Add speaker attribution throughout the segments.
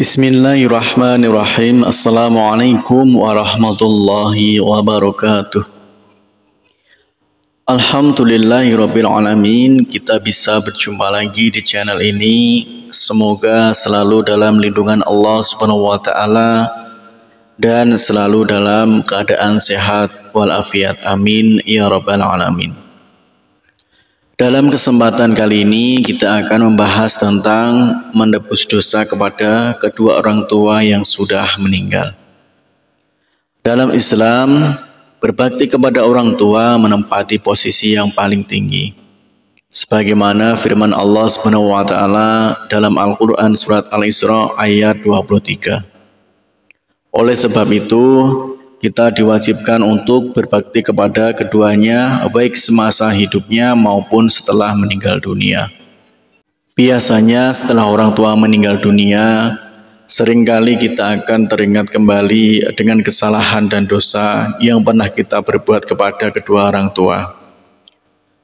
Speaker 1: Bismillahirrahmanirrahim. Assalamualaikum warahmatullahi wabarakatuh. Alhamdulillahirabbil alamin. Kita bisa berjumpa lagi di channel ini. Semoga selalu dalam lindungan Allah Subhanahu wa taala dan selalu dalam keadaan sehat walafiat. Amin ya rabbal alamin. Dalam kesempatan kali ini kita akan membahas tentang menebus dosa kepada kedua orang tua yang sudah meninggal. Dalam Islam, berbakti kepada orang tua menempati posisi yang paling tinggi. Sebagaimana firman Allah Subhanahu wa taala dalam Al-Qur'an surat Al-Isra ayat 23. Oleh sebab itu, kita diwajibkan untuk berbakti kepada keduanya baik semasa hidupnya maupun setelah meninggal dunia. Biasanya setelah orang tua meninggal dunia, seringkali kita akan teringat kembali dengan kesalahan dan dosa yang pernah kita berbuat kepada kedua orang tua.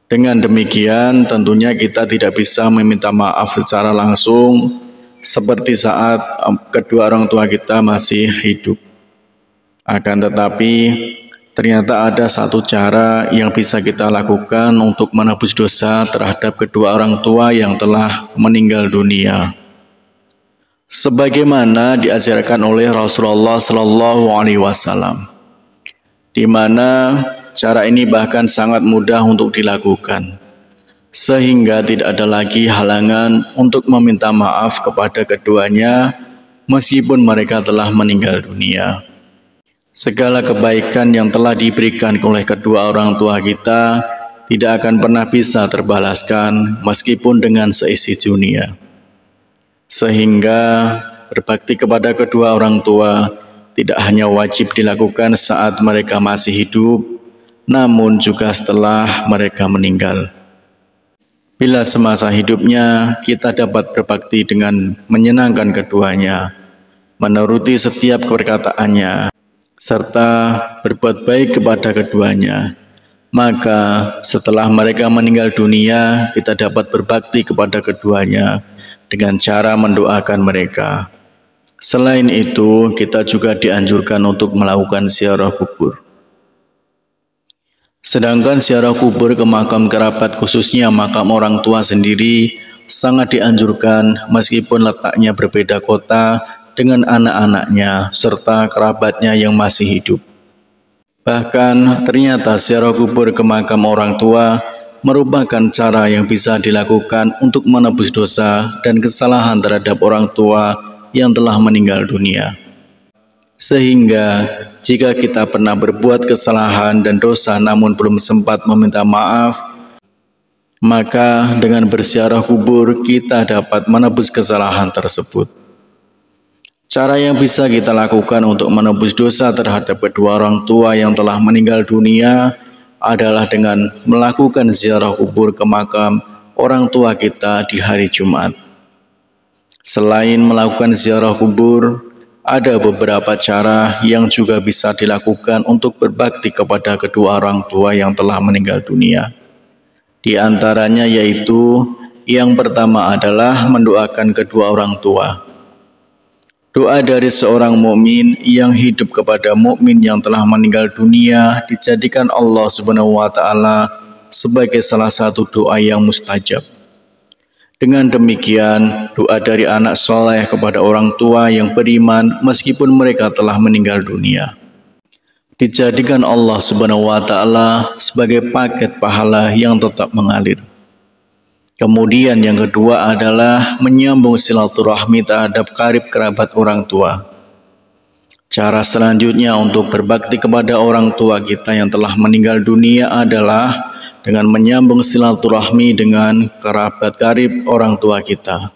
Speaker 1: Dengan demikian, tentunya kita tidak bisa meminta maaf secara langsung seperti saat kedua orang tua kita masih hidup. Akan tetapi, ternyata ada satu cara yang bisa kita lakukan untuk menebus dosa terhadap kedua orang tua yang telah meninggal dunia. Sebagaimana diajarkan oleh Rasulullah Shallallahu Alaihi Wasallam, di mana cara ini bahkan sangat mudah untuk dilakukan, sehingga tidak ada lagi halangan untuk meminta maaf kepada keduanya meskipun mereka telah meninggal dunia. Segala kebaikan yang telah diberikan oleh kedua orang tua kita tidak akan pernah bisa terbalaskan meskipun dengan seisi dunia. Sehingga berbakti kepada kedua orang tua tidak hanya wajib dilakukan saat mereka masih hidup, namun juga setelah mereka meninggal. Bila semasa hidupnya kita dapat berbakti dengan menyenangkan keduanya, menuruti setiap perkataannya, serta berbuat baik kepada keduanya, maka setelah mereka meninggal dunia, kita dapat berbakti kepada keduanya dengan cara mendoakan mereka. Selain itu, kita juga dianjurkan untuk melakukan ziarah kubur. Sedangkan ziarah kubur ke makam kerabat, khususnya makam orang tua sendiri, sangat dianjurkan meskipun letaknya berbeda kota dengan anak-anaknya serta kerabatnya yang masih hidup. Bahkan ternyata ziarah kubur ke makam orang tua merupakan cara yang bisa dilakukan untuk menebus dosa dan kesalahan terhadap orang tua yang telah meninggal dunia. Sehingga jika kita pernah berbuat kesalahan dan dosa namun belum sempat meminta maaf, maka dengan berziarah kubur kita dapat menebus kesalahan tersebut. Cara yang bisa kita lakukan untuk menebus dosa terhadap kedua orang tua yang telah meninggal dunia adalah dengan melakukan ziarah kubur ke makam orang tua kita di hari Jumat. Selain melakukan ziarah kubur, ada beberapa cara yang juga bisa dilakukan untuk berbakti kepada kedua orang tua yang telah meninggal dunia. Di antaranya yaitu, yang pertama adalah mendoakan kedua orang tua. Doa dari seorang mukmin yang hidup kepada mukmin yang telah meninggal dunia dijadikan Allah Subhanahu wa taala sebagai salah satu doa yang mustajab. Dengan demikian, doa dari anak soleh kepada orang tua yang beriman meskipun mereka telah meninggal dunia dijadikan Allah Subhanahu wa taala sebagai paket pahala yang tetap mengalir. Kemudian yang kedua adalah menyambung silaturahmi terhadap karib kerabat orang tua. Cara selanjutnya untuk berbakti kepada orang tua kita yang telah meninggal dunia adalah dengan menyambung silaturahmi dengan kerabat karib orang tua kita.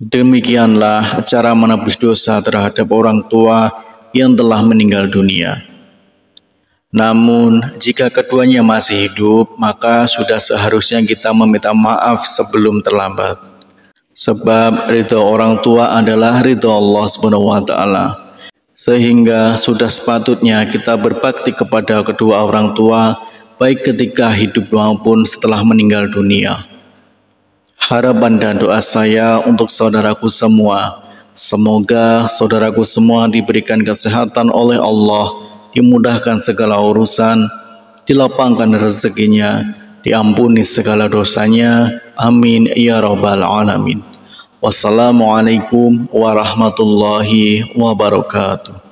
Speaker 1: Demikianlah cara menebus dosa terhadap orang tua yang telah meninggal dunia. Namun, jika keduanya masih hidup, maka sudah seharusnya kita meminta maaf sebelum terlambat. Sebab ridho orang tua adalah ridho Allah Subhanahu wa taala. Sehingga sudah sepatutnya kita berbakti kepada kedua orang tua, baik ketika hidup maupun setelah meninggal dunia. Harapan dan doa saya untuk saudaraku semua, Semoga saudaraku semua diberikan kesehatan oleh Allah, dimudahkan segala urusan, dilapangkan rezekinya, diampuni segala dosanya. Amin ya rabbal alamin. Wassalamualaikum warahmatullahi wabarakatuh.